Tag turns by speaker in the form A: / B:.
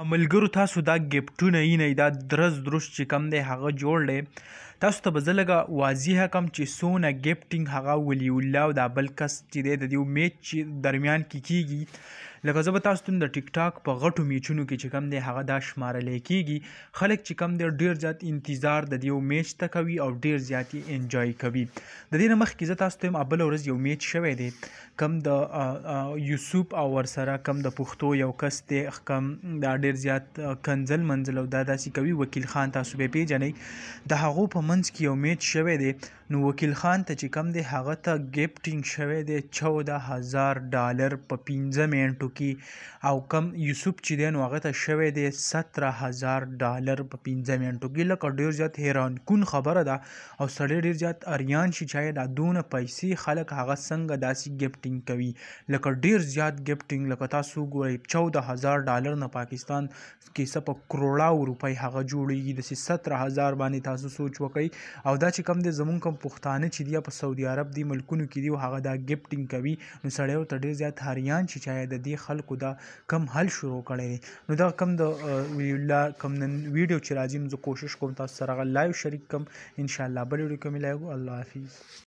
A: ملګرو تاسو دا ګفټونه یې دا درز چې کوم دی هغه جوړ دی. تاسو ته به زه لږه واضحه کړم چې څونه ګفټینګ هغه ولی الله او دا بل کس چې دی د دې میچ چې درمیان کې کیږي. لکه زه به تاسو ته د ټیک ټاک په غټو میچونو کې چې کوم دی هغه دا شمارلی کیږي. خلک چې کوم دی ډېر زیات انتظار د دې میچ ته کوي او ډېر زیات یې انجوای کوي. د دې نه مخکې زه تاسو ته وایم بله ورځ یو میچ شوی دی کم د یوسف او ورسره کم د پښتو یو کس دی کم دا ډېر زیات کنزل منزل او دا داسې کوي. وکیل خان تاسو به پیژنئ. د هغو په منځ کې یو میچ شوی دی. نو وکیل خان ته چې کم دی هغه ته ګفټینګ شوی دی $14,000 په 15 منټو کې او کم یوسف چې دی نو هغه ته شوی دی $17,000 په 15 منټو کې. لکه ډېر زیات حیران کون خبره ده او سړی ډېر زیات اریان شي چې دا دونه پیسې خلک هغه څنګه داسې ګفټینګ کوي. لکه ډېر زیات ګفټینګ لکه تاسو ګورئ $14,000 نه پاکستان کې څه په کروڑاو روپۍ هغه جوړېږي. داسې 17,000 باندې تاسو سوچ وکئ. او دا چې کوم دی زمونږ کوم پښتانه چې دي په سعودي عرب دی ملکونو کې دي او هغه دا ګفټینګ کوي نو سړی ورته ډېر زیات حیران شي چې د دې خلکو دا کم حل شروع کړی دی. نو دا کم د ولی الله کم نن ویډیو چې راځي نو زه کوشش کوم تاسو سره هغه لایو شریک کړم. انشاءالله بل ویډیو کې ملایږو. الله حافظ.